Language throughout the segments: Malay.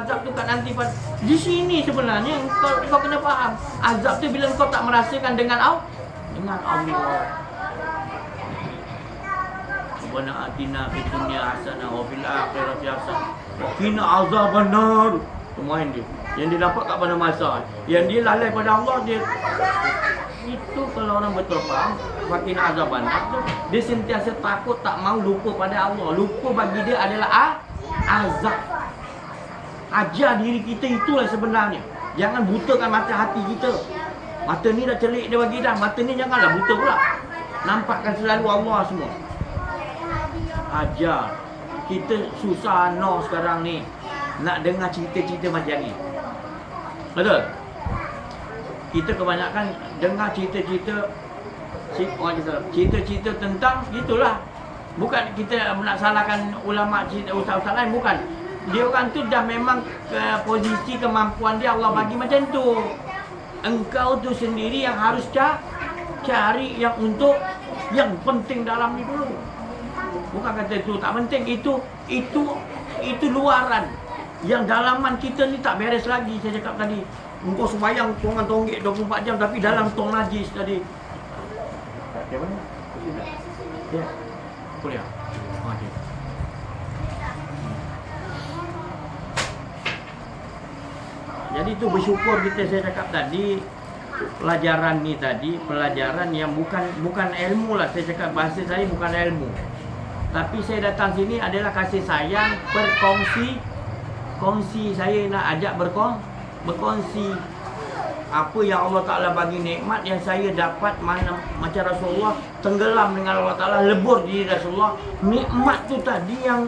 azab tu kat nanti pada. Di sini sebenarnya kau kena faham. Azab tu bila kau tak merasakan dengan Allah. Rabbana atina fid dunya hasanah wa fil akhirati hasanah wa qina azaban nar. Main dia. Yang dia dapat kat pada masa. Yang dia lalai pada Allah dia. Itu kalau orang betul faham, makin azaban tu dia sentiasa takut, tak mau lupa pada Allah. Lupa bagi dia adalah azab. Ajar diri kita itulah sebenarnya. Jangan butakan mata hati kita. Mata ni dah celik dia bagi dah. Mata ni janganlah buta pula. Nampakkan selalu Allah semua. Ajar. Kita susah no sekarang ni nak dengar cerita-cerita macam ni. Betul? Kita kebanyakan dengar cerita-cerita tentang gitulah. Bukan kita nak salahkan ulama, cerita ustaz-ustaz lain, bukan. Dia orang tu dah memang posisi kemampuan dia Allah bagi macam tu. Engkau tu sendiri yang harus cari yang untuk yang penting dalam ni dulu. Bukan kata itu tak penting, itu luaran. Yang dalaman kita ni tak beres lagi. Saya cakap tadi, engkau sembahyang tongan tonggek 24 jam tapi dalam tong najis tadi. Macam mana? Ya. Kuliah. Okey. Jadi tu bersyukur kita, saya cakap tadi, pelajaran ni tadi, pelajaran yang bukan ilmu lah. Saya cakap bahasa saya bukan ilmu. Tapi saya datang sini adalah kasih sayang, berkongsi. Saya nak ajak berkongsi apa yang Allah Ta'ala bagi nikmat yang saya dapat macam Rasulullah tenggelam dengan Allah Ta'ala, lebur diri Rasulullah. Nikmat tu tadi yang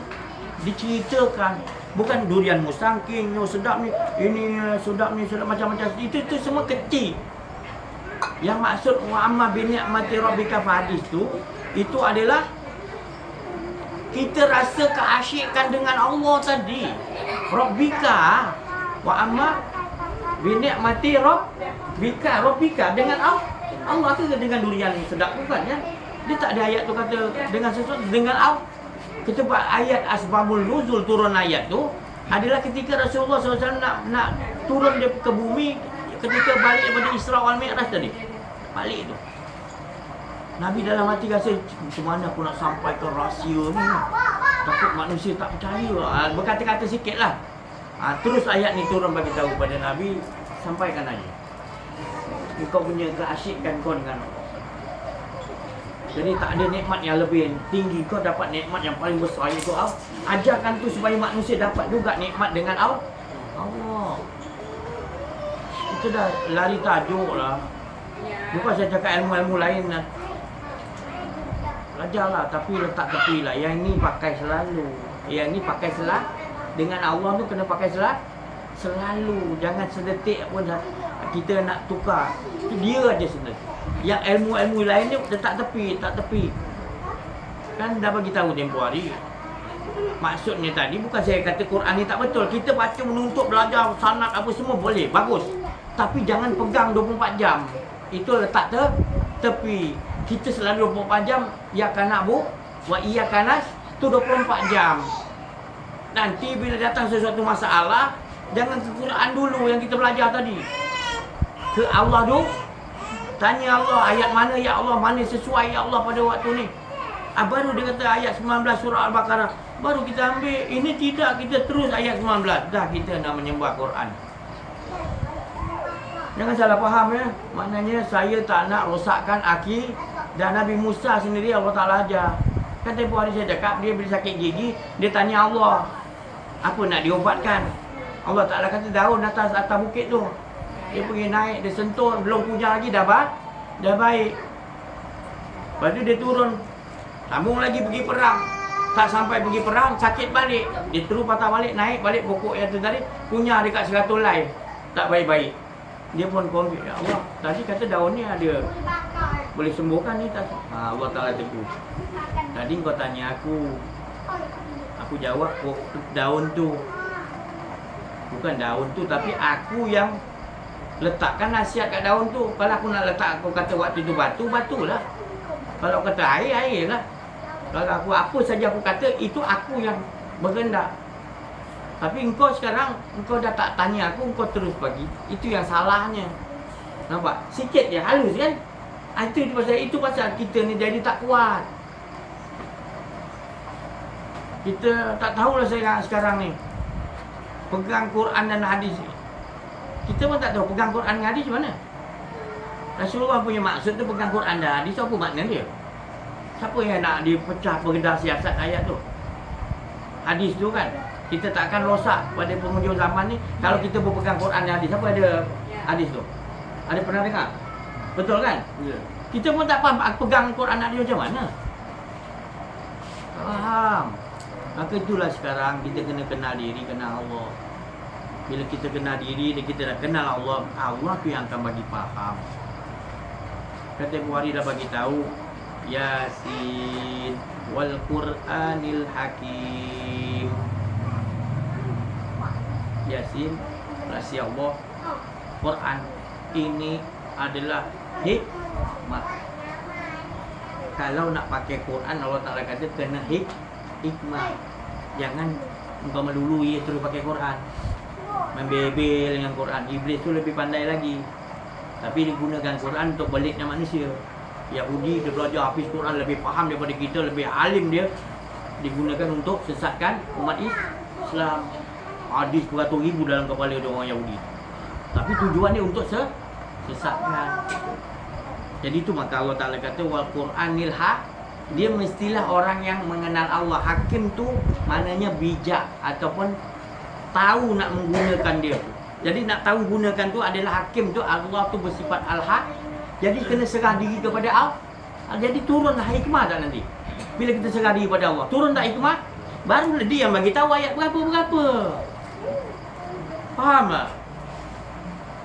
diceritakan, bukan durian musangking, sedap ni, ini sedap ni, sedap macam-macam. Itu semua kecil. Yang maksud wa amma bi ni'mati rabbika fahadis tu, itu adalah kita rasa keasyikan dengan Allah tadi. Rabbika wa amma bi ni'mati rabbika dengan Allah tu dengan durian sedap, bukan kan? Dia tak ada ayat tu kata dengan sesuatu dengan Allah. Kita buat ayat asbabul nuzul, turun ayat tu adalah ketika Rasulullah SAW nak turun dia ke bumi ketika balik daripada Isra wal Mi'raj tadi. Balik tu Nabi dalam hati rasa, macam mana aku nak sampaikan rahsia ni, takut manusia tak percaya. Berkata-kata sikit lah. Terus ayat ni turun bagi tahu pada Nabi, sampaikan aja. Kau punya keasyikan kau dengan Allah. Jadi tak ada nikmat yang lebih tinggi. Kau dapat nikmat yang paling besar, iaitu Allah. Ajarkan tu supaya manusia dapat juga nikmat dengan Allah. Kita dah lari tajuk lah. Bukan saya cakap ilmu-ilmu lain lah. Belajarlah, tapi letak tepi lah. Yang ni pakai selalu. Yang ni pakai selalu. Dengan Allah tu kena pakai selalu. Jangan sedetik pun kita nak tukar. Itu dia aja sebenarnya. Yang ilmu-ilmu lain ni letak tepi. Kan dah bagi tahu tempoh hari. Maksudnya tadi bukan saya kata Quran ni tak betul. Kita baca, menuntut, belajar, sanad apa semua boleh, bagus. Tapi jangan pegang 24 jam. Itu letak tepi. Kita selalu 24 jam, ya kanabu wa iya kanas tu 24 jam. Nanti bila datang sesuatu masalah, jangan ke Quran dulu yang kita belajar tadi. Ke Allah dulu. Tanya Allah, ayat mana ya Allah, mana sesuai ya Allah pada waktu ni. Baru dia kata ayat 19 surah Al-Baqarah. Baru kita ambil. Ini tidak, kita terus ayat 19. Dah kita nak menyembah Quran. Jangan salah faham ya. Maknanya saya tak nak rosakkan akid. Dan Nabi Musa sendiri Allah Ta'ala ajar. Kan tempoh hari saya cakap, dia bila sakit gigi, dia tanya Allah, apa nak diobatkan? Allah Ta'ala kata daun atas bukit tu. Dia pergi naik, dia sentuh, belum punya lagi dah baik. Lepas tu dia turun, sambung lagi pergi perang. Tak sampai pergi perang, sakit balik. Dia terus patah balik, naik balik pokok yang tu tadi, punya dekat 100 lai. Tak baik-baik. Dia pun konflik, ya Allah, tadi kata daun ni ada boleh sembuhkan ni tak? Allah Ta'ala tegur. Tadi kau tanya aku jawab daun tu. Bukan daun tu, tapi aku yang letakkan nasihat kat daun tu. Kalau aku nak letak, aku kata waktu tu batulah. Kalau kata air lah. Kalau aku apa saja aku kata, itu aku yang berkehendak. Tapi engkau sekarang, engkau dah tak tanya aku, engkau terus bagi. Itu yang salahnya. Nampak? Sikit je, halus kan? Itu pasal kita ni jadi tak kuat. Kita tak tahulah sekarang ni. Pegang Quran dan hadis. Kita pun tak tahu pegang Quran dan hadis mana. Rasulullah punya maksud tu pegang Quran dan hadis, apa makna dia? Siapa yang nak dipecah peredah siasat ayat tu? Hadis tu kan, kita takkan rosak pada penghujung zaman ni kalau kita berpegang Quran dan hadis. Siapa ada hadis tu? Ada pernah dengar? Betul kan? Ya. Kita pun tak faham pegang Quran dan hadis macam mana. Faham. Maka itulah sekarang kita kena kenal diri, kenal Allah. Bila kita kenal diri dan kita dah kenal Allah, Allah tu yang akan bagi faham. Kata Bukhari dah bagi tahu, Yasin wal Qur'anil Hakim. Yasin, rahsia Allah. Quran ini adalah hikmah. Kalau nak pakai Quran, Allah Ta'ala kata kena hikmah. Jangan engkau melului terus pakai Quran, membebel dengan Quran. Iblis tu lebih pandai lagi. Tapi digunakan Quran untuk baliknya manusia. Yahudi dia belajar hafiz Quran, lebih faham daripada kita, lebih alim dia. Digunakan untuk sesatkan umat Islam. Hadis beratus ribu dalam kepala dia orang Yahudi. Tapi tujuan dia untuk sesatkan. Jadi itu maka Allah Ta'ala kata wal Qur'anil haq. Dia mestilah orang yang mengenal Allah. Hakim tu maknanya bijak ataupun tahu nak menggunakan dia tu. Jadi nak tahu gunakan tu adalah hakim tu. Allah tu bersifat al-haq. Jadi kena serah diri kepada Allah. Jadi turunlah hikmah tak nanti. Bila kita serah diri kepada Allah, turun tak hikmah? Barulah dia yang bagi tahu ayat berapa-berapa. Faham tak?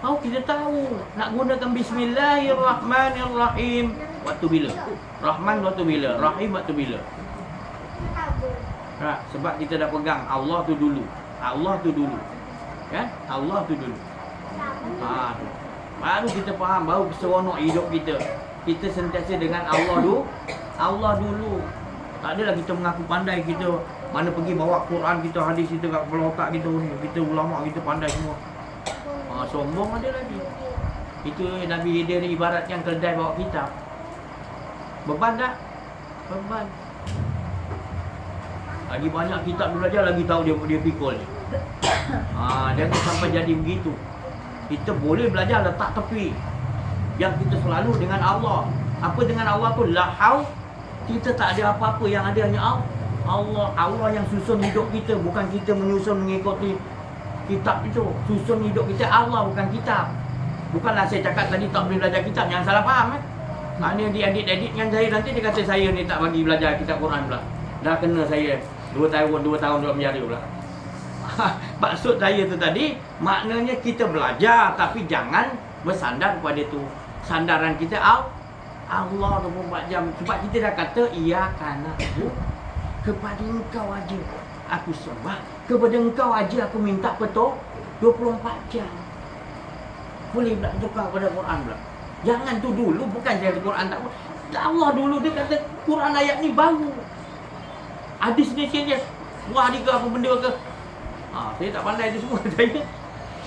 Oh, kita tahu nak gunakan Bismillahirrahmanirrahim waktu bila? Rahman waktu bila? Rahim waktu bila? Sebab kita dah pegang Allah tu dulu. Allah tu dulu. Kan? Allah tu dulu. Tu. Baru kita faham, baru seronok hidup kita. Kita sentiasa dengan Allah dulu. Allah dulu. Tak adalah kita mengaku pandai kita mana pergi bawa Quran kita, hadis kita kat kepala otak kita ni. Kita ulama, kita pandai semua. Sombong ada lagi. Itu Nabi Khidir ibarat yang keledai bawa kitab. Beban tak? Beban. Lagi banyak kitab belajar, lagi tahu dia pikul ni. Jangan sampai jadi begitu. Kita boleh belajar letak tepi. Yang kita selalu dengan Allah. Apa dengan Allah tu? Lahau. Kita tak ada apa-apa, yang ada hanya Allah. Allah yang susun hidup kita, bukan kita menyusun mengikuti kitab itu. Susun hidup kita Allah, bukan kitab. Bukanlah saya cakap tadi tak boleh belajar kitab, jangan salah faham Maknanya dia edit dengan saya, nanti dia kata saya ni tak bagi belajar kitab Quran pula. Dah kena saya 2 tahun dalam penjara pula. Maksud saya tu tadi, maknanya kita belajar tapi jangan bersandar kepada tu. Sandaran kita Allah 24 jam. Sebab kita dah kata iyyaka na'budu, kepada engkau aja aku sembah, kepada engkau aja aku minta petunjuk 24 jam. Boleh pula tukar pada Quran pula. Jangan tu dulu, bukan saya Quran tak. Allah dulu dia kata Quran ayat ni baru. Hadis ni saja. Wah, dia ke apa benda ke? Saya tak pandai tu semua.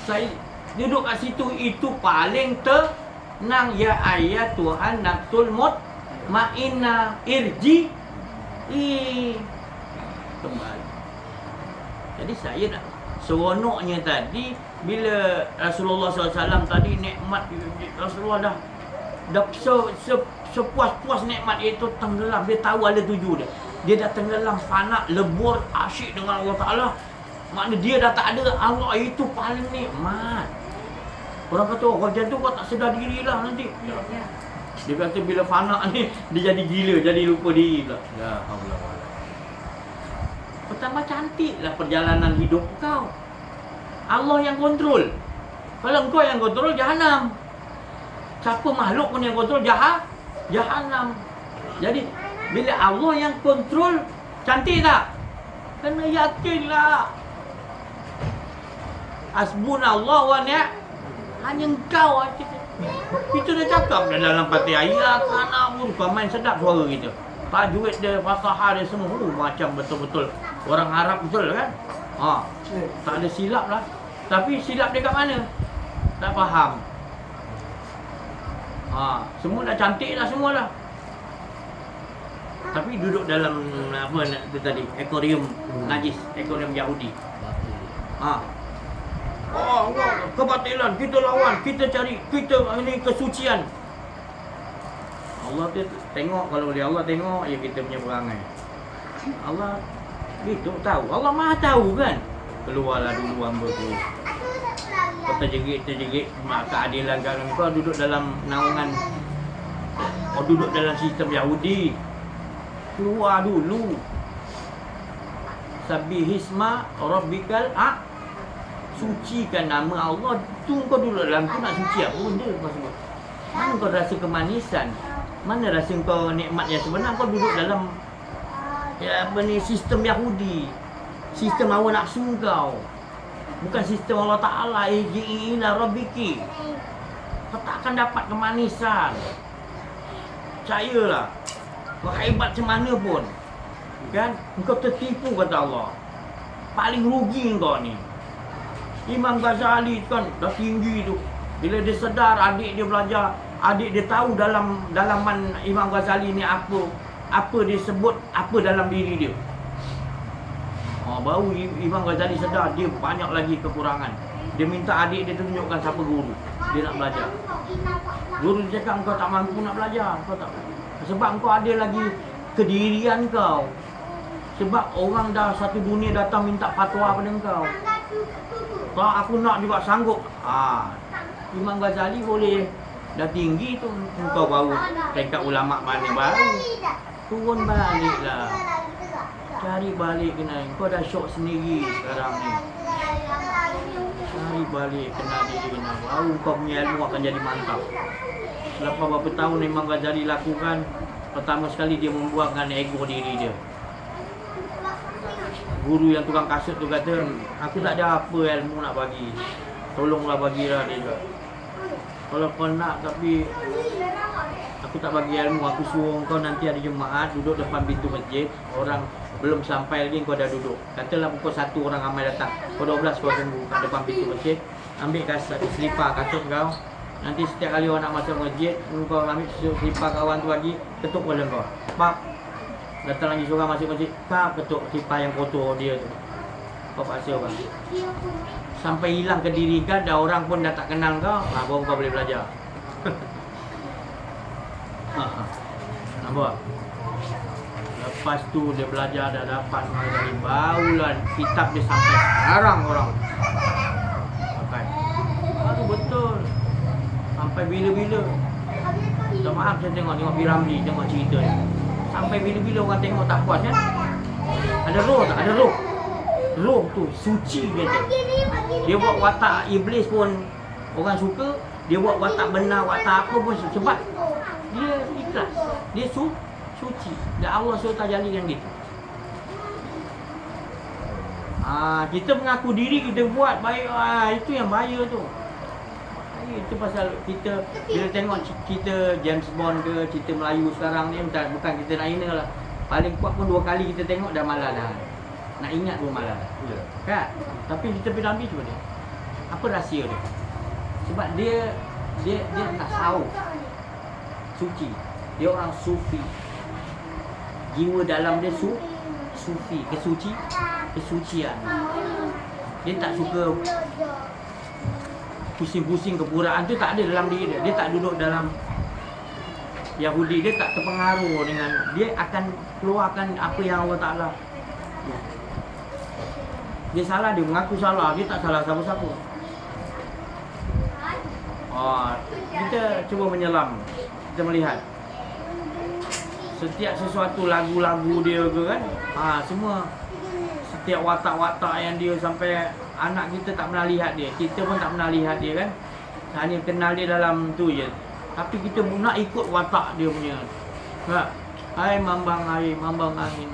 Saya duduk kat situ, itu paling tenang. Ya ayat Tuhan nafsul mutmainnah irji kembali. Jadi saya nak seronoknya tadi bila Rasulullah SAW tadi nikmat Rasulullah dah sepuas-puas nikmat itu tenggelam. Dia tahu ada tuju dia. Dia dah tenggelam, fana, lebur, asyik dengan Allah Ta'ala. Maknanya dia dah tak ada. Allah itu paling nikmat. Orang kata, kau macam tu kau tak sedar diri lah nanti. Dia kata bila fana ni, dia jadi gila, jadi lupa diri pula. Ya Allah. Pertama cantiklah perjalanan hidup kau. Allah yang kontrol. Kalau engkau yang kontrol, Jahannam. Siapa makhluk pun yang kontrol, Jahannam. Jadi bila Allah yang kontrol, cantik tak? Kena yakinlah. Hasbunallah wa ni'mal. Hanya engkau aja. Kita dah cakap dah dalam Fatihah. Ya kana pun kau main sedap suara kita. Tajwid dia, fasahah dia semua macam betul-betul orang Arab betul kan? Tak ada silap lah. Tapi silap dia kat mana? Tak faham. Semua dah cantik dah semua dah. Tapi duduk dalam apa tu tadi, akuarium najis, akuarium Yahudi. Allah, kebatilan kita lawan, kita cari, kita ini kesucian. Allah tu tengok, kalau dia Allah tengok ya kita punya perangai. Allah gitu tahu. Allah Maha tahu kan. Keluarlah dulu hamba tu. Kau terjerit keadilan kan. Kau duduk dalam naungan, kau duduk dalam sistem Yahudi. Keluar dulu. Sabbihisma rabbikal sucikan nama Allah. Tu kau duduk dalam tu nak suci apa benda kau sebut. Mana kau rasa kemanisan? Mana rasa kau nikmat yang sebenar? Kau duduk dalam sistem Yahudi. Sistem hawa nafsu kau. Bukan sistem Allah Ta'ala. Irji'i ila rabbiki. Kau tak akan dapat kemanisan. Percayalah. Kau hebat macam mana pun, kan? Kau tertipu kata Allah. Paling rugi kau ni. Imam Ghazali kan dah tinggi tu. Bila dia sedar adik dia belajar, adik dia tahu dalaman Imam Ghazali ni apa dia sebut, apa dalam diri dia. Baru Imam Ghazali sedar dia banyak lagi kekurangan. Dia minta adik dia tunjukkan siapa guru dia nak belajar. Guru dia cakap kau tak mampu nak belajar, kau tak. Sebab kau ada lagi kedirian kau. Sebab orang dah satu dunia datang minta fatwa pada kau. Kalau aku nak juga sanggup. Imam Ghazali boleh dah tinggi tu, kau baru peringkat ulama mana baru. Turun baliklah. Cari balik kena. Kau dah syok sendiri sekarang ni. Cari balik kena diri kena. Baru kau punya ilmu akan jadi mantap. Selepas berapa tahun Imam Ghazali lakukan, pertama sekali dia membuangkan ego diri dia. Guru yang tukang kasut tu kata, aku tak ada apa ilmu nak bagi, tolonglah bagilah dia juga. Kalau kau nak tapi aku tak bagi ilmu, aku suruh kau nanti ada jemaat duduk depan pintu masjid, orang belum sampai lagi kau dah duduk. Katalah pukul 1 orang ramai datang, pukul 12 kau tunggu kat depan pintu masjid, ambil selipar kasut kau. Nanti setiap kali orang nak masuk masjid, kau ambil selipar kawan tu lagi, ketuk kepala kau. Pak, datang lagi seorang masuk masjid, pak, ketuk selipar yang kotor dia tu. Kau paksa orang. Sampai hilang kedirikan, dah orang pun dah tak kenal kau, baru kau boleh belajar. Nampak? Lepas tu dia belajar dah dapat dari barulah kitab dia sampai sekarang orang pakai. Baru betul. Sampai bila-bila. Minta maaf saya tengok Piramli, tengok cerita ni. Sampai bila-bila orang tengok tak puas kan? Ada roh tak? Ada roh. Roh tu suci dia tu. Dia buat watak iblis pun orang suka. Dia buat watak benar, watak apa pun sebab dia ikhlas. Dia suci. Dan Allah suruh tajalikan gitu. Kita mengaku diri kita buat baik, itu yang bahaya tu. Itu pasal kita bila tengok kita James Bond ke cerita Melayu sekarang ni, bukan kita nak hina lah. Paling kuat pun 2 kali kita tengok dah malas dah. Nak ingat pun malas. Kan? Tapi kita Piramli cuba dia. Apa rahsia dia? Sebab dia tasawuf. Suci. Dia orang sufi. Jiwa dalam dia sufi, kesucian. Dia tak suka pusing-pusing kepuraan tu, tak ada dalam diri dia. Dia tak duduk dalam Yahudi, dia tak terpengaruh dengan, dia akan keluarkan apa yang Allah Ta'ala. Dia salah, dia mengaku salah, dia tak salah siapa-siapa. Kita cuba menyelam, kita melihat setiap sesuatu, lagu-lagu dia ke kan, semua setiap watak-watak yang dia, sampai anak kita tak pernah lihat dia, kita pun tak pernah lihat dia kan, hanya kenal dia dalam tu je. Tapi kita pun nak ikut watak dia punya. Hai mambang angin.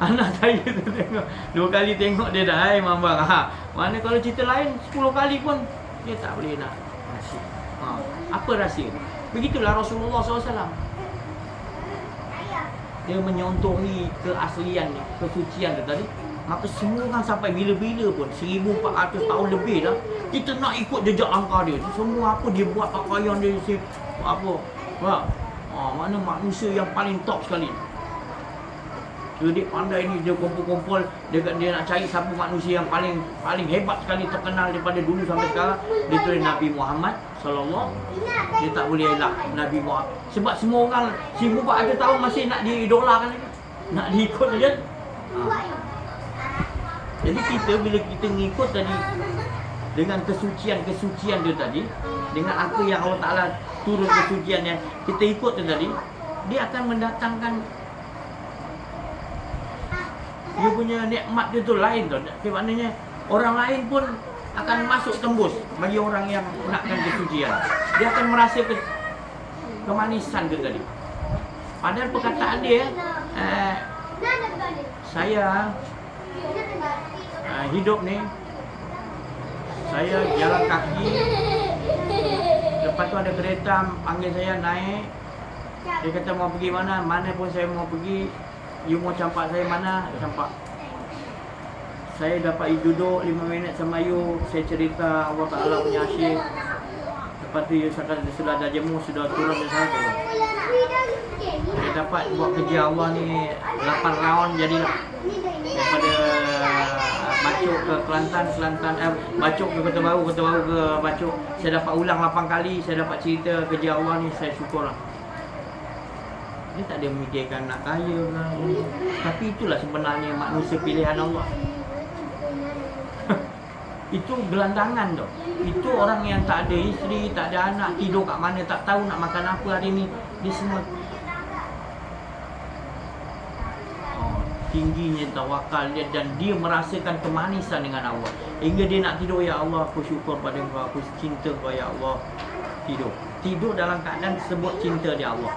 Anak saya tu tengok 2 kali tengok dia dah, hai mambang. Mana kalau cerita lain 10 kali pun dia tak boleh nak rahsia. Apa rahsia? Begitulah Rasulullah SAW. Dia menyontohi keaslian ni, kesucian tu tadi. Maka semua orang sampai bila-bila pun 1400 tahun lebih dah kita nak ikut jejak langkah dia. Semua apa dia buat, pakaian dia apa. Mana manusia yang paling top sekali. Dia pandai ni, dia kumpul-kumpul, dia nak cari siapa manusia yang paling hebat sekali, terkenal daripada dulu sampai sekarang. Dia tulis Nabi Muhammad sallallahu. Dia tak boleh elak Nabi Muhammad. Sebab semua orang 1400 tahun masih nak diidolakan lagi. Nak diikut saja. Jadi kita bila kita ngikut tadi dengan kesucian dia tadi, dengan apa yang Allah Ta'ala turun kesucian yang kita ikut tu tadi, dia akan mendatangkan dia punya nikmat dia tu lain tu. Maknanya orang lain pun akan masuk tembus bagi orang yang nakkan kesucian. Dia akan merasa kemanisan tu tadi. Padahal perkataan dia saya hidup ni, saya jalan kaki, lepas tu ada kereta panggil saya naik. Dia kata mau pergi mana pun saya mau pergi. You mau campak saya mana, campak. Saya dapat duduk 5 minit sama you, saya cerita Allah Ta'ala punya asyik. Lepas tu you sudah ada jemu, sudah turun dari sana. Saya dapat buat kerja Allah ni 8 round jadilah. Daripada Bacok ke Kelantan, Bacok ke Kota Baru ke Bacok. Saya dapat ulang 8 kali, saya dapat cerita kerja Allah ni, saya syukurlah. Dia tak ada memikirkan nak kaya lah. Tapi itulah sebenarnya manusia pilihan Allah. Itu gelandangan tu. Itu orang yang tak ada isteri, tak ada anak, tidur kat mana, tak tahu nak makan apa hari ni. Dia semua tingginya tawakal dia, dan dia merasakan kemanisan dengan Allah. Hingga dia nak tidur, ya Allah aku syukur pada Engkau, aku cinta Kau ya Allah. Tidur dalam keadaan sebut cinta dia Allah.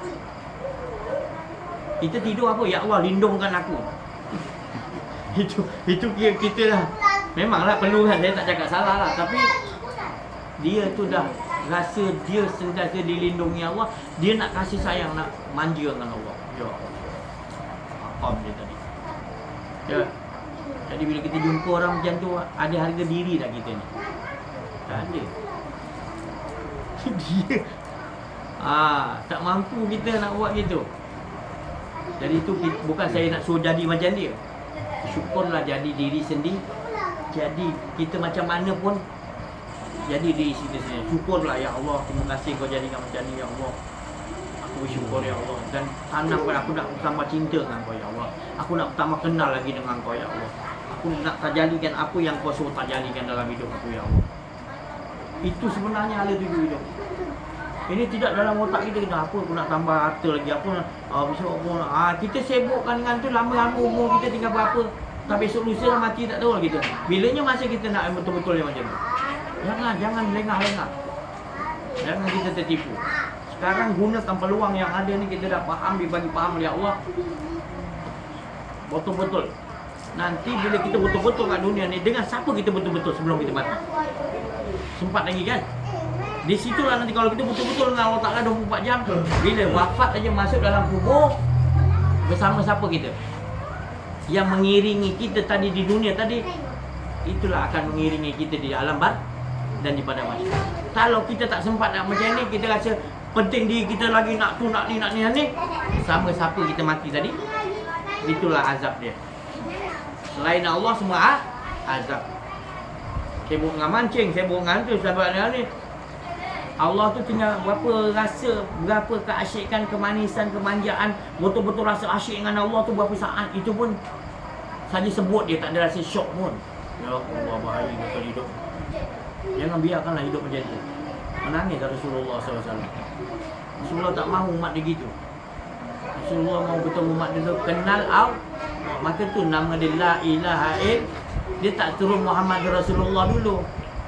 Kita tidur apa? Ya Allah lindungkan aku. Itu kita lah. Memanglah perlu kan, saya tak cakap salah lah. Tapi dia tu dah rasa dia sentiasa dilindungi Allah. Dia nak kasih sayang, nak manja dengan Allah. Ya Allah. Faham dia tadi. Ya. Jadi bila kita jumpa orang macam tu, ada harga diri tak kita ni? Tak ada. Dia tak mampu kita nak buat gitu. Jadi itu bukan saya nak suruh jadi macam dia. Syukurlah jadi diri sendiri. Jadi kita macam mana pun jadi diri kita sendiri. Syukurlah ya Allah, terima kasih Kau jadikan macam ni ya Allah. Aku bersyukur ya Allah. Dan tanamkan aku nak tambah cinta dengan Kau ya Allah. Aku nak tambah kenal lagi dengan Kau ya Allah. Aku nak terjadikan apa yang Kau suruh terjadikan dalam hidup aku ya Allah. Itu sebenarnya ala tujuan hidup. Ini tidak dalam otak kita apa aku nak tambah harta lagi, apa besok aku nak, kita sibukkan dengan tu, lama-lama umur kita tinggal berapa, tak besok lusa dah mati tak tahu lah kita. Bilanya masa kita nak betul-betul yang macam tu. Jangan lengah-lengah. Jangan kita tertipu. Sekarang gunakan peluang yang ada ni, kita dah faham, dibagi faham oleh Allah. Betul-betul. Nanti bila kita betul-betul kat dunia ni, dengan siapa kita betul-betul sebelum kita mati? Sempat lagi kan? Di situlah nanti kalau kita betul-betul dengan Allah Ta'ala 24 jam, bila wafat aja masuk dalam kubur, bersama siapa kita? Yang mengiringi kita tadi di dunia tadi, itulah akan mengiringi kita di alam barzakh dan di padang mahsyar. Kalau kita tak sempat nak macam ni, kita rasa penting diri kita lagi nak tu, nak ni, sama siapa kita mati tadi, itulah azab dia. Selain Allah semua azab. Sibuk dengan mancing, sibuk dengan tu, sahabat ni. Allah tu tinggal berapa rasa, berapa keasyikan, kemanisan, kemanjaan, betul-betul rasa asyik dengan Allah tu berapa saat, itu pun saja sebut dia tak ada rasa syok pun. Ya Allah, bahaya betul hidup. Jangan biarkanlah hidup macam tu. Menangis Rasulullah SAW. Rasulullah tak mahu umat dia gitu. Rasulullah mahu betul umat dia tu kenal Allah. Maka tu nama dia La ilaha illallah. Dia tak turun Muhammad Rasulullah dulu.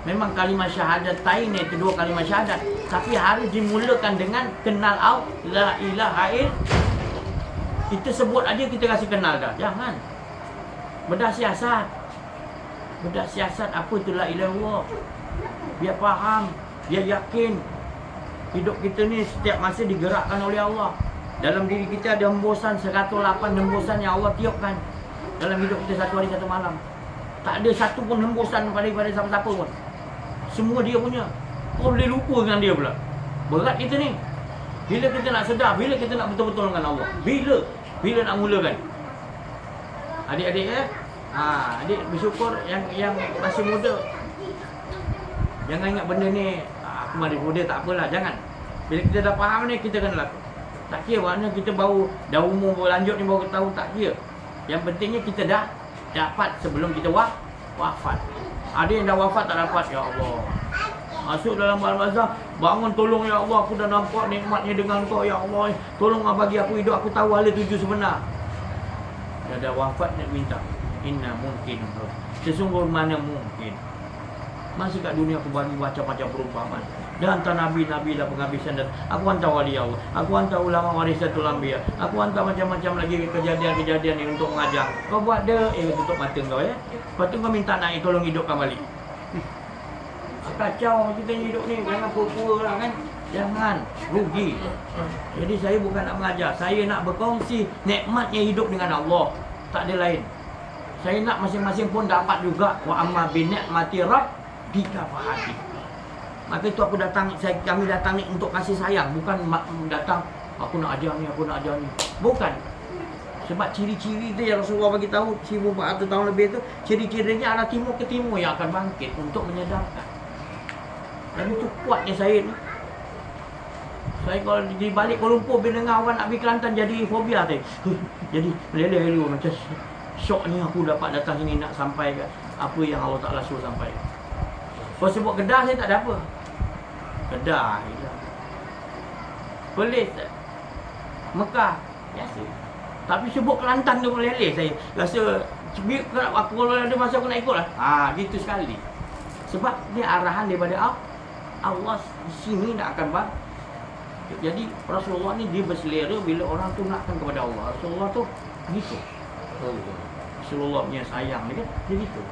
Memang kalimah syahadatain itu dua kalimah syahadat, tapi harus dimulakan dengan kenal Allah, la ilaha illallah. Kita sebut aja kita rasa kenal dah. Jangan. Bedah siasat. Apa tu la ilaha illallah. Biar faham, biar yakin. Hidup kita ni setiap masa digerakkan oleh Allah. Dalam diri kita ada hembusan 108 hembusan yang Allah tiupkan. dalam hidup kita satu hari satu malam. Tak ada satu pun hembusan daripada siapa-siapa pun. Semua dia punya. Kau boleh lupa dengan dia pula. Berat kita ni. Bila kita nak sedar, bila kita nak betul-betul dengan Allah. Bila nak mulakan. Adik-adik adik bersyukur yang masih muda. Jangan ingat benda ni aku masih muda tak apalah, jangan. Bila kita dah faham ni, kita kena lakukan. Tak kira maknanya kita baru dah umur berlanjut ni baru tahu, tak kira. Yang pentingnya kita dah dapat sebelum kita wafat. Ada yang dah wafat tak dapat, ya Allah. Masuk dalam bazar, bangun tolong ya Allah, aku dah nampak nikmatnya dengan kau ya Allah. Tolonglah bagi aku hidup, aku tahu hala tuju sebenar. Dia dah wafat nak minta. Inna mungkin. Sesungguh mana mungkin. Masih kat dunia aku bagi macam-macam perumpamaan. Dan hantar Nabi-Nabi dah penghabisan dan aku hantar wali Allah. Aku hantar ulama warisatul anbiya. Aku hantar macam-macam lagi kejadian-kejadian ni untuk mengajar. Kau buat dia, tutup mata kau ya. Lepas tu kau minta nak tolong hidupkan balik. Kacau kita hidup ni, jangan pura-pura lah kan. Jangan, rugi. Jadi saya bukan nak mengajar, saya nak berkongsi nikmatnya hidup dengan Allah. Tak ada lain. Saya nak masing-masing pun dapat juga. Wa amma bi ni'mati rabbika fahadith. Maka itu aku datang, kami datang ni untuk kasih sayang, bukan datang aku nak ajar ni, aku nak ajar ni. Bukan. Sebab ciri-ciri tu yang Rasulullah bagi tahu 1400 tahun lebih tu, ciri-cirinya arah timur ke timur yang akan bangkit untuk menyadarkan. Dan itu kuatnya saya ni. Saya kalau di balik Kuala Lumpur bila dengar orang nak pergi Kelantan jadi fobia tu. Jadi meleleh dulu macam syok ni aku dapat datang sini nak sampai ke apa yang Allah Taala suruh sampai. Kalau sebut Kedah saya tak ada apa. Kedah je. Perlis Mekah biasa. Tapi sebut Kelantan tu meleleh saya. Rasa aku kalau ada masa aku nak ikut lah. Gitu sekali. Sebab dia arahan daripada Allah di sini nak akan bang. Jadi Rasulullah ni dia berselera bila orang tu nakkan kepada Allah. Rasulullah tu gitu. Rasulullah punya sayang dia kan dia gitu.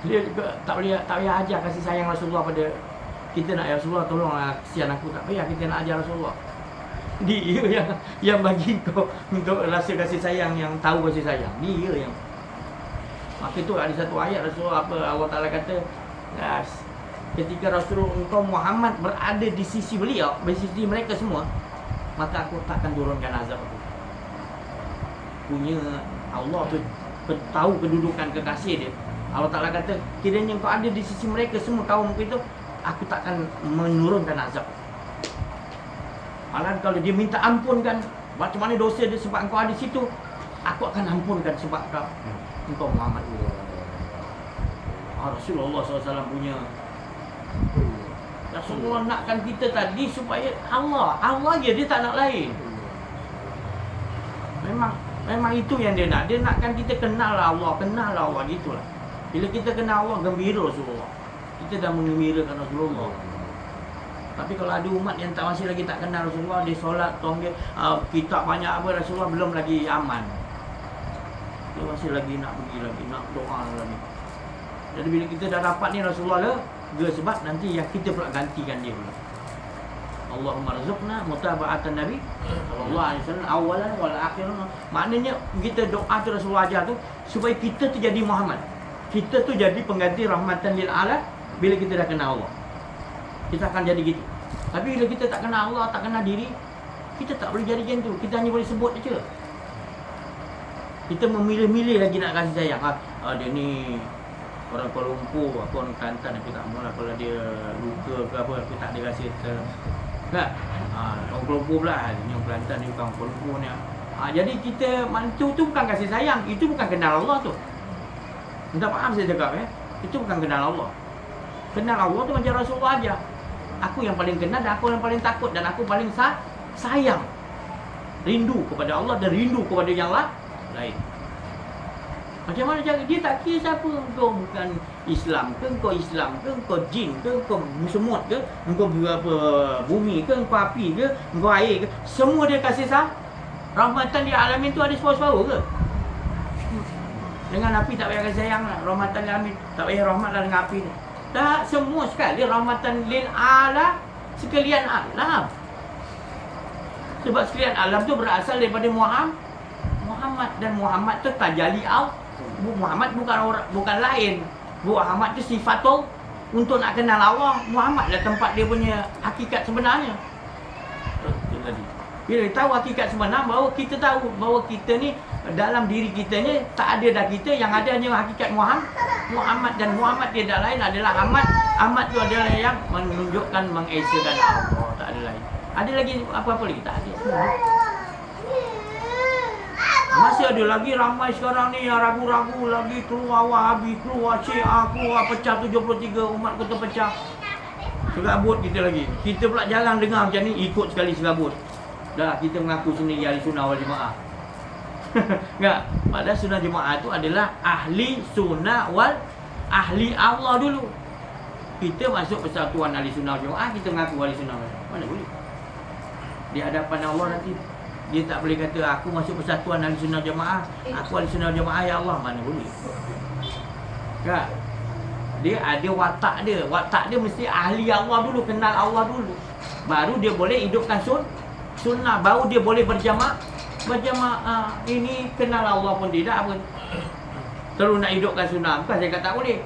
Dia tak boleh ajar kasih sayang Rasulullah pada kita nak, ya Rasulullah tolonglah kesian aku, tak payah kita nak ajar Rasulullah. Dia yang bagi kau untuk rasa kasih sayang, yang tahu kasih sayang. Dia yang. Maka tu ada satu ayat Rasulullah Allah Taala kata, ketika Rasulullah engkau Muhammad berada di sisi beliau, di sisi mereka semua, maka aku takkan turunkan azab aku. Punya Allah tu tahu kedudukan kekasih dia. Allah Ta'ala kata, kiranya engkau ada di sisi mereka semua kaum itu, aku takkan menurunkan azab. Malah kalau dia minta ampunkan macam mana dosa dia sebab engkau ada di situ, aku akan ampunkan sebab engkau Muhammad. Rasulullah SAW punya. Rasulullah nakkan kita tadi supaya Allah je, dia tak nak lain. Memang itu yang dia nak. Dia nakkan kita kenal Allah gitulah. Bila kita kenal Allah, gembira Rasulullah. Kita dah menggembirakan Rasulullah. Tapi kalau ada umat yang masih lagi tak kenal Rasulullah, dia solat, tonggek, kitab banyak apa, Rasulullah belum lagi aman. Dia masih lagi nak pergi lagi, nak doa lagi. Jadi bila kita dah dapat ni Rasulullah lah, sebab nanti yang kita pula gantikan dia pula. Allahumma rzuqna mutaba'atan Nabi sallallahu alaihi wasallam awalan wal akhiran. Maknanya kita doa tu Rasulullah ajar tu supaya kita tu jadi Muhammad. Kita tu jadi pengganti rahmatan lil alam bila kita dah kenal Allah. Kita akan jadi gitu. Tapi bila kita tak kenal Allah, tak kenal diri, kita tak boleh jadi macam tu. Kita hanya boleh sebut je. Kita memilih-milih lagi nak kasih sayang. Dia ni orang Kuala Lumpur, aku orang Kelantan, aku tak maulah kalau dia luka ke apa, aku tak ada rasa kan? Orang Kuala Lumpur pula, ni orang Kelantan ni bukan Kuala Lumpur ni. Jadi kita, itu bukan kasih sayang, itu bukan kenal Allah tu. Entah faham saya cakap ya? Itu bukan kenal Allah. Kenal Allah tu macam Rasulullah aja. Aku yang paling kenal dan aku yang paling takut dan aku paling sayang. Rindu kepada Allah dan rindu kepada yang lain. Macam mana cara dia tak kira siapa, engkau bukan Islam ke, engkau Islam ke, engkau jin ke, engkau semut ke, engkau apa bumi ke, engkau api ke, engkau air ke, semua dia kasih rahmatan di alamin tu ada separuh-separuh ke? Dengan api tak payah kasih sayang lah, rahmatan lil alamin, tak payah rahmat lah dengan api ni. Tak, semua sekali rahmatan lil alam, sekalian alam. Sebab sekalian alam tu berasal daripada Muhammad, dan Muhammad tu tajalli Allah. Muhammad bukan orang, bukan lain. Muhammad tu sifat tu untuk nak kenal Allah. Muhammad lah tempat dia punya hakikat sebenarnya. Itu tadi. Bila tahu hakikat sebenar, bahawa kita tahu bahawa kita ni dalam diri kita ni tak ada dah kita, yang ada hanya hakikat Muhammad, dan Muhammad tidak lain adalah Ahmad. Ahmad tu adalah yang menunjukkan, mengesakan Allah, tak ada lain. Ada lagi apa-apa lagi? Tak ada. Masih ada lagi ramai sekarang ni yang ragu-ragu lagi, keluar Wahabi, keluar Syiah, keluar pecah 73, umat kita pecah. Serabut kita lagi. Kita pula jarang dengar macam ni, ikut sekali serabut. Dah kita mengaku sendiri ahli sunnah wal jemaah. Enggak, padahal sunnah jemaah tu adalah ahli sunnah wal ahli Allah dulu. Kita masuk persatuan ahli sunnah wal jemaah, kita mengaku ahli sunnah wal jemaah. Mana boleh? Di hadapan Allah nanti dia tak boleh kata aku masuk persatuan ahli sunnah jemaah, aku ahli sunnah jemaah ya Allah, mana boleh. Enggak. Dia ada watak dia. Watak dia mesti ahli Allah dulu, kenal Allah dulu. Baru dia boleh hidupkan sunnah, baru dia boleh berjamaah. Ini kenal Allah pun tidak apa. Terus nak hidupkan sunnah, bukan saya kata tak boleh.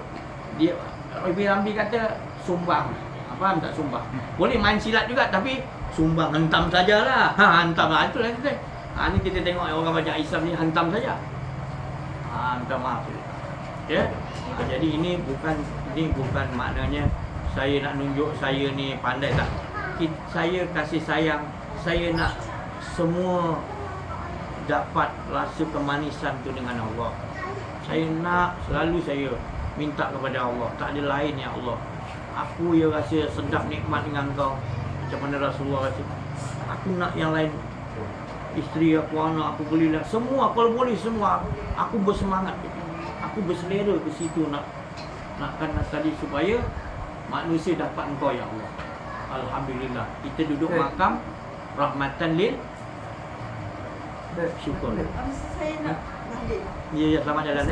Dia Ibn Ramli kata sumbang. Faham tak sumbang? Boleh main silat juga, tapi sumbang hentam sajalah. Hantam lah, itulah kita. Ni kita tengok orang banyak Islam ni hantam saja. Minta maaf. Ya. Jadi ini bukan maknanya saya nak nunjuk saya ni pandai, tak. Saya kasih sayang, saya nak semua dapat rasa kemanisan tu dengan Allah. Saya nak selalu saya minta kepada Allah, tak ada lain ya Allah. Aku yang rasa sedap nikmat dengan kau macam mana Rasulullah rasa. Aku nak yang lain. Isteri aku, anak aku, belilah semua, kalau boleh semua. Aku bersemangat, aku berselera ke situ nakkan tadi supaya manusia dapat engkau ya Allah. Alhamdulillah kita duduk makam rahmatan lil syukur. Saya nak balik. Ya, selamat jalan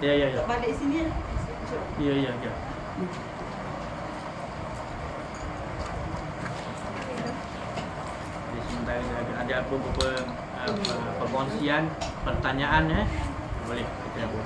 ya. Ya. Balik sini ya. Ya. Jadi sementara ada beberapa perkongsian, pertanyaan boleh kita jawab.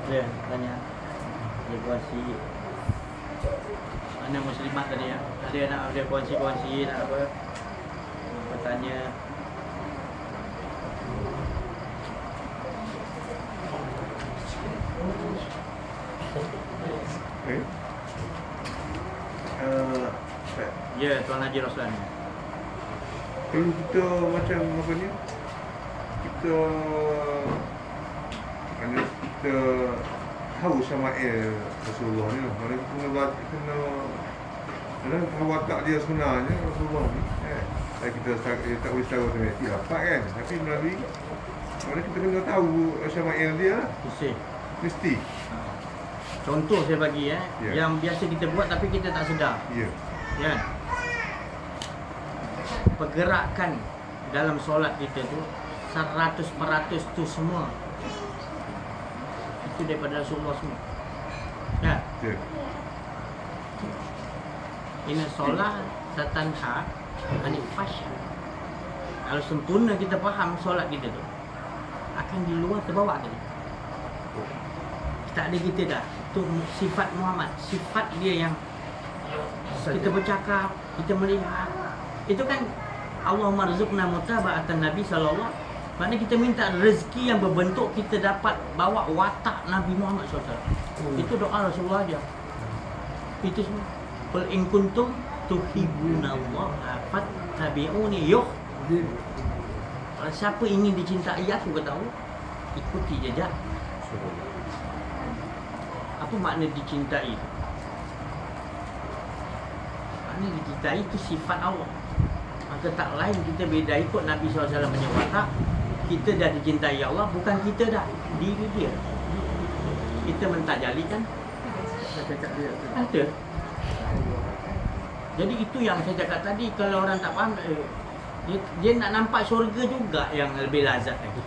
Ya, tanya. Dia kongsi mana muslimat tadi ya. Ada nak dia kongsi nak apa? Bertanya. Ya, Tuan Haji Roslan. Kalau kita macam apa ni, kita tahu Syama'il Rasulullah ni, mana kena watak dia sebenarnya Rasulullah ni. Kita tak boleh tahu otomatik dapat kan, tapi melalui mana kita kena tahu Syama'il dia lah. Mesti. Contoh saya bagi yang biasa kita buat tapi kita tak sedar. Ya. Pergerakan dalam solat kita tu 100% tu semua itu daripada Rasulullah semua. Ya. Ini solat tatanha anil fasya. Kalau sempurna kita faham solat kita tu, akan di luar terbawa tadi. Tak ada kita dah. Itu sifat Muhammad, sifat dia yang kita bercakap, kita melihat. Itu kan Allahumma rzuqna mutaba'atan Nabi sallallahu. Maknanya kita minta rezeki yang berbentuk kita dapat bawa watak Nabi Muhammad SAW. Itu doa Rasulullah aja. Itu semua. Qul in kuntum tuhibbunallaha fattabi'uni yuh. Kalau siapa ingin dicintai aku, kata Allah, ikuti jejak. Apa makna dicintai? Makna dicintai itu sifat Allah. Maka tak lain kita beda ikut Nabi SAW punya watak. Kita dah dicintai Allah, bukan kita dah, diri dia. Kita mentajali kan? Ada. Jadi itu yang saya cakap tadi, kalau orang tak faham, dia nak nampak syurga juga yang lebih lazat lagi.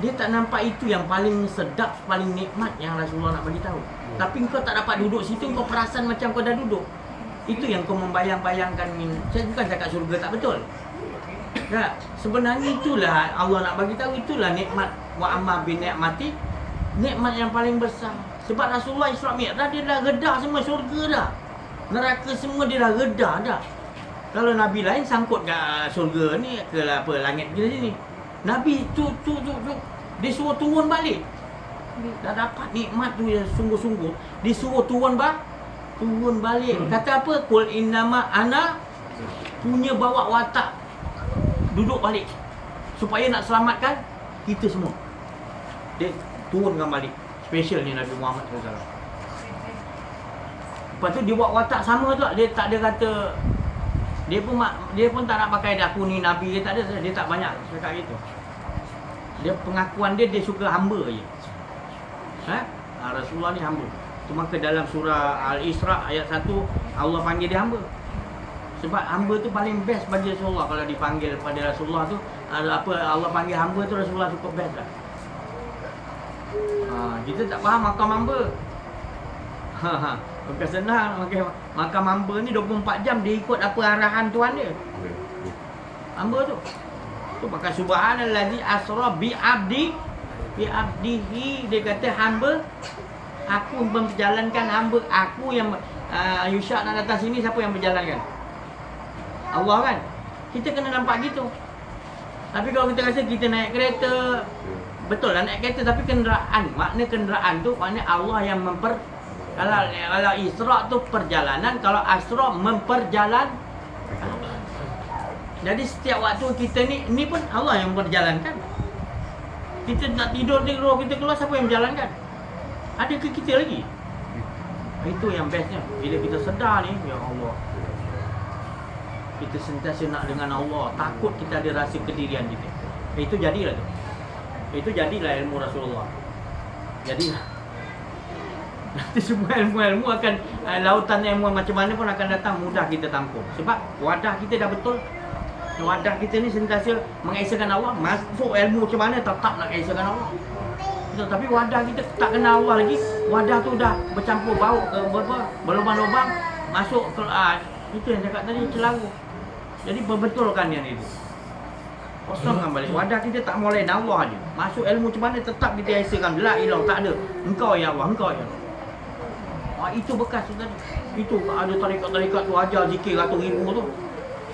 Dia tak nampak itu yang paling sedap, paling nikmat yang Rasulullah nak bagi tahu. Tapi kau tak dapat duduk situ, kau perasan macam kau dah duduk. Itu yang kau membayang-bayangkan. Saya bukan cakap syurga tak betul. Tak, sebenarnya itulah Allah nak bagi tahu, itulah nikmat wa amma bi ni'mati, nikmat yang paling besar. Sebab Rasulullah Isra Mi'raj dia dah redah semua syurga dah. Neraka semua dia dah redah dah. Kalau Nabi lain sangkut kat syurga ni ke apa langit kita sini. Nabi tu dia suruh turun balik. Dah dapat nikmat tu yang sungguh-sungguh, disuruh turun balik. Kata apa? Qul innama ana, punya bawa watak duduk balik supaya nak selamatkan kita semua. Dia turunkan balik. Special ni Nabi Muhammad SAW. Lepas tu dia buat watak sama tu, dia tak ada kata dia pun tak nak pakai dah aku ni Nabi, dia tak ada, dia tak banyak cakap gitu. Dia pengakuan dia suka hamba je. Rasulullah ni hamba. Tu maka dalam surah Al-Isra ayat 1 Allah panggil dia hamba. Sebab hamba tu paling best bagi Rasulullah. Kalau dipanggil pada Rasulullah tu apa Allah panggil hamba tu, Rasulullah cukup best lah. Kita tak faham makam hamba. Bukan senang makam hamba ni 24 jam dia ikut apa arahan Tuhan dia. Hamba tu. Tu pakai subhanallazi asra bi abdihi, dia kata hamba, aku menjalankan hamba aku yang Yusha nak datang sini, siapa yang berjalankan? Allah kan. Kita kena nampak gitu. Tapi kalau kita rasa kita naik kereta, betul lah naik kereta, tapi kenderaan, makna kenderaan tu makna Allah yang kalau Isra tu perjalanan, kalau Asra memperjalan. Jadi setiap waktu kita ni pun Allah yang berjalankan. Kita nak tidur di roh kita keluar, siapa yang menjalankan? Ada ke kita lagi? Itu yang bestnya. Bila kita sedar ni, ya Allah, kita sentiasa nak dengan Allah, takut kita ada rasa kedirian kita. Itu jadilah tu. Itu jadilah ilmu Rasulullah. Jadilah. Nanti semua ilmu-ilmu akan lautan ilmu macam mana pun akan datang, mudah kita tampung. Sebab wadah kita dah betul. Wadah kita ni sentiasa mengesahkan Allah. Masuk ilmu macam mana tetap nak esahkan Allah. Tapi wadah kita tak kenal Allah lagi, wadah tu dah bercampur bau ke berlubang-lubang masuk ke itu yang cakap tadi celaru. Jadi berbetulkan yang itu. Kosongkan balik. Wadah kita tak mulai Allah je. Masuk ilmu macam mana tetap kita esahkan la ilah, tak ada. Engkau ya Allah, engkau ya Allah. Itu bekas tu tadi. Itu ada tarikat-tarikat tu ajar zikir ratus ribu tu.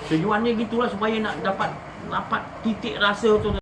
Tujuannya gitulah supaya nak dapat titik rasa tu.